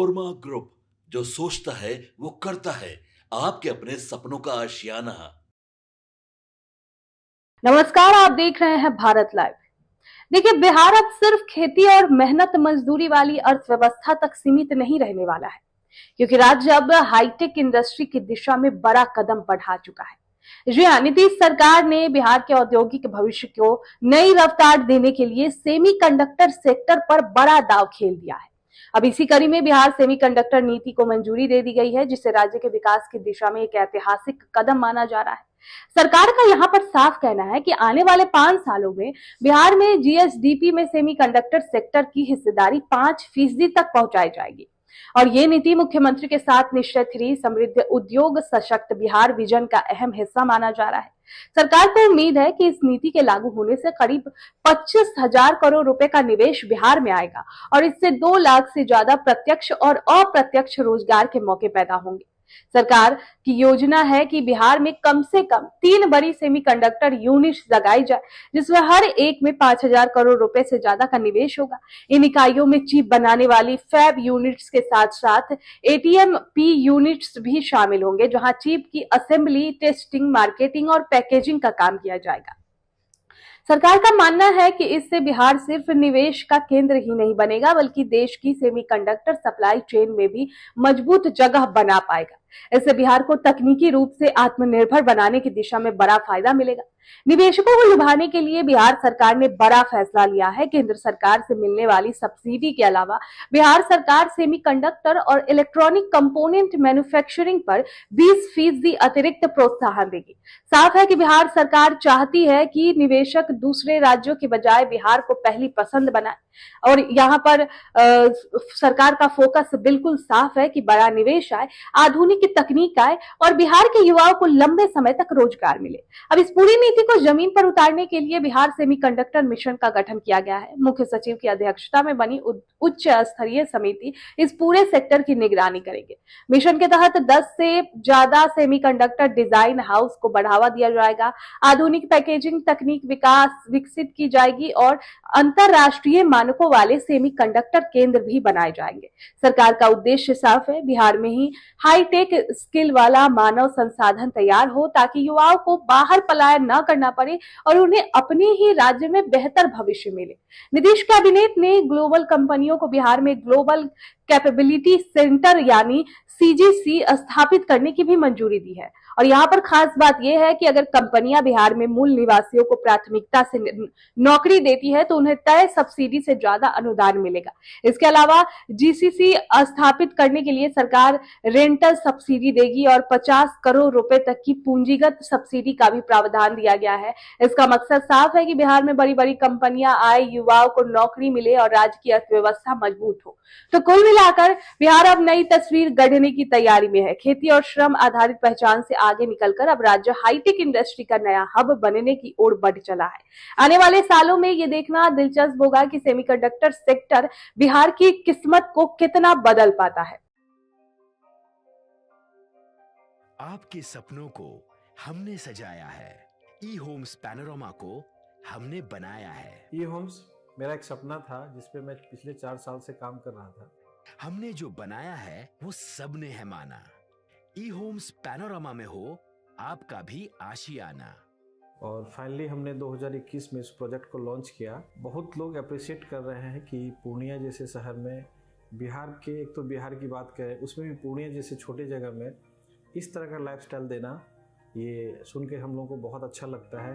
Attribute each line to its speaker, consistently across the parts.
Speaker 1: नोरमा group, जो सोचता है वो करता है। आपके अपने सपनों का आशियाना।
Speaker 2: नमस्कार, आप देख रहे हैं भारत लाइव। देखिए, बिहार अब सिर्फ खेती और मेहनत मजदूरी वाली अर्थव्यवस्था तक सीमित नहीं रहने वाला है, क्योंकि राज्य अब हाईटेक इंडस्ट्री की दिशा में बड़ा कदम बढ़ा चुका है। जी हाँ, नीतीश सरकार ने बिहार के औद्योगिक भविष्य को नई रफ्तार देने के लिए सेमीकंडक्टर सेक्टर पर बड़ा दांव खेल दिया है। अब इसी कड़ी में बिहार सेमीकंडक्टर नीति को मंजूरी दे दी गई है, जिसे राज्य के विकास की दिशा में एक ऐतिहासिक कदम माना जा रहा है। सरकार का यहां पर साफ कहना है कि आने वाले 5 सालों में बिहार में जीएसडीपी में सेमीकंडक्टर सेक्टर की हिस्सेदारी 5% तक पहुंचाई जाएगी। और ये नीति मुख्यमंत्री के साथ निश्चय 3 समृद्ध उद्योग सशक्त बिहार विजन का अहम हिस्सा माना जा रहा है। सरकार को उम्मीद है कि इस नीति के लागू होने से करीब 25,000 करोड़ रुपए का निवेश बिहार में आएगा और इससे 2 लाख से ज्यादा प्रत्यक्ष और अप्रत्यक्ष रोजगार के मौके पैदा होंगे। सरकार की योजना है कि बिहार में कम से कम 3 बड़ी सेमीकंडक्टर यूनिट्स लगाई जाए, जिसमें हर एक में 5,000 करोड़ रुपए से ज्यादा का निवेश होगा। इन इकाइयों में चिप बनाने वाली फैब यूनिट्स के साथ साथ एटीएम-पी यूनिट्स भी शामिल होंगे, जहां चिप की असेंबली, टेस्टिंग, मार्केटिंग और पैकेजिंग का काम किया जाएगा। सरकार का मानना है कि इससे बिहार सिर्फ निवेश का केंद्र ही नहीं बनेगा, बल्कि देश की सेमीकंडक्टर सप्लाई चेन में भी मजबूत जगह बना पाएगा। इससे बिहार को तकनीकी रूप से आत्मनिर्भर बनाने की दिशा में बड़ा फायदा मिलेगा। निवेशकों को लुभाने के लिए बिहार सरकार ने बड़ा फैसला लिया है। केंद्र सरकार से मिलने वाली सब्सिडी के अलावा बिहार सरकार सेमीकंडक्टर और इलेक्ट्रॉनिक कंपोनेंट मैन्युफैक्चरिंग पर 20% अतिरिक्त प्रोत्साहन देगी। साफ है कि बिहार सरकार चाहती है कि निवेशक दूसरे राज्यों की बजाय बिहार को पहली पसंद बनाए, और यहाँ पर सरकार का फोकस बिल्कुल साफ है कि बड़ा निवेश आए, आधुनिक तकनीक आए और बिहार के युवाओं को लंबे समय तक रोजगार मिले। अब इस पूरी नीति को जमीन पर उतारने के लिए बिहार सेमीकंडक्टर मिशन का गठन किया गया है। मुख्य सचिव की अध्यक्षता में बनी उच्च स्तरीय समिति इस पूरे सेक्टर की निगरानी करेगी। मिशन के तहत 10 से ज्यादा सेमीकंडक्टर डिजाइन हाउस को बढ़ावा दिया जाएगा, आधुनिक पैकेजिंग तकनीक विकसित की जाएगी और अंतरराष्ट्रीय मानकों वाले सेमीकंडक्टर केंद्र भी बनाए जाएंगे। सरकार का उद्देश्य साफ है, बिहार में ही हाईटेक स्किल वाला मानव संसाधन तैयार हो, ताकि युवाओं को बाहर पलायन न करना पड़े और उन्हें अपने ही राज्य में बेहतर भविष्य मिले। नीतीश कैबिनेट ने ग्लोबल कंपनियों को बिहार में ग्लोबल कैपेबिलिटी सेंटर यानी सीजीसी स्थापित करने की भी मंजूरी दी है। और यहाँ पर खास बात यह है कि अगर कंपनियां बिहार में मूल निवासियों को प्राथमिकता से नौकरी देती है तो उन्हें तय सब्सिडी से ज्यादा अनुदान मिलेगा। इसके अलावा जीसीसी स्थापित करने के लिए सरकार रेंटल सब्सिडी देगी और 50 करोड़ रुपए तक की पूंजीगत सब्सिडी का भी प्रावधान दिया गया है। इसका मकसद साफ है कि बिहार में बड़ी बड़ी कंपनियां आए, युवाओं को नौकरी मिले और राज्य की अर्थव्यवस्था मजबूत हो। तो कुल मिलाकर बिहार अब नई तस्वीर गढ़ने की तैयारी में है। खेती और श्रम आधारित पहचान से आगे निकलकर अब राज्य हाईटेक इंडस्ट्री का नया हब बनने की ओर बढ़ चला है। आने वाले सालों में ये देखना दिलचस्प होगा कि सेमीकंडक्टर सेक्टर बिहार की किस्मत को कितना बदल पाता है।
Speaker 3: आपके सपनों को हमने सजाया है, ई होम्स पैनोरामा को हमने बनाया है।
Speaker 4: ई होम्स मेरा एक सपना था जिसपे मैं पिछले 4 साल से काम कर रहा था।
Speaker 3: हमने जो बनाया है वो सबने है माना। ई होम्स पैनोरामा में हो आपका भी आशियाना।
Speaker 4: और फाइनली हमने 2021 में इस प्रोजेक्ट को लॉन्च किया। बहुत लोग अप्रिशिएट कर रहे हैं कि पूर्णिया जैसे शहर में बिहार के, एक तो बिहार की बात करें उसमें भी पूर्णिया जैसे छोटे जगह में इस तरह का लाइफस्टाइल देना, ये सुन के हम लोगों को बहुत अच्छा लगता है।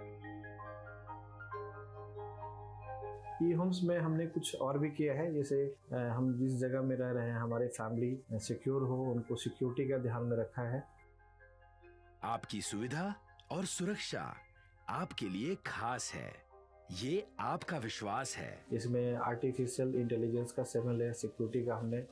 Speaker 4: ई होम्स में हमने कुछ और भी किया है, जैसे हम जिस जगह में रह रहे हैं हमारे फैमिली सिक्योर हो, उनको सिक्योरिटी का ध्यान में रखा है।
Speaker 3: आपकी सुविधा और सुरक्षा आपके लिए खास है, ये आपका विश्वास है।
Speaker 4: इसमें आर्टिफिशियल इंटेलिजेंस का 7 लेयर सिक्योरिटी का हमने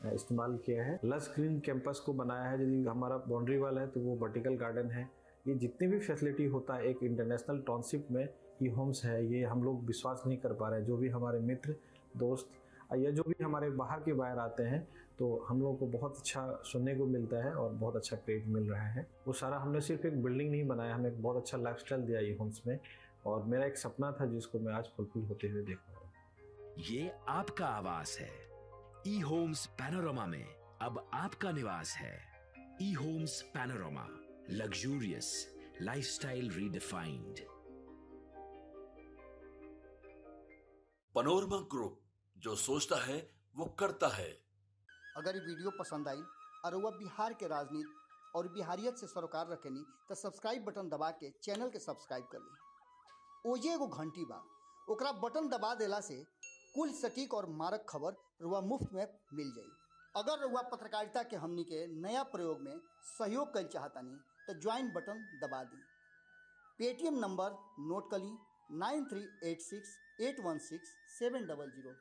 Speaker 4: इस्तेमाल किया है। लस ग्रीन कैंपस को बनाया है। यदि हमारा बाउंड्री वाल है तो वो वर्टिकल गार्डन है। ये जितनी भी फैसिलिटी होता है एक इंटरनेशनल टाउनशिप में ई होम्स है, ये हम लोग विश्वास नहीं कर पा रहे हैं। जो भी हमारे मित्र, दोस्त या जो भी हमारे बाहर के बाहर आते हैं तो हम लोगों को बहुत अच्छा सुनने को मिलता है और बहुत अच्छा क्रेडिट मिल रहा है। वो सारा हमने सिर्फ एक बिल्डिंग नहीं बनाया, हमें एक बहुत अच्छा लाइफस्टाइल दिया ई होम्स में, और मेरा एक सपना था जिसको मैं आज फुलफिल होते हुए देख रहा हूँ।
Speaker 3: ये आपका आवास है। ई होम्स पैनोरामा में अब आपका निवास है। E Homes Panorama, luxurious lifestyle redefined.
Speaker 1: Panorama Group, जो सोचता है वो करता है।
Speaker 5: अगर ये वीडियो पसंद आई और वह बिहार के राजनीति और बिहारियत से सरोकार रखेनी तो सब्सक्राइब बटन दबा के चैनल के सब्सक्राइब कर ली। ओजे एगो घंटी बा, ओकरा बटन दबा देला से कुल सटीक और मारक खबर रुआ मुफ्त में मिल जाई। अगर रुआ पत्रकारिता के हमनी के नया प्रयोग में सहयोग कर चाहतानी तो ज्वाइन बटन दबा दी। पेटीएम नंबर नोट कर ली 9386816700।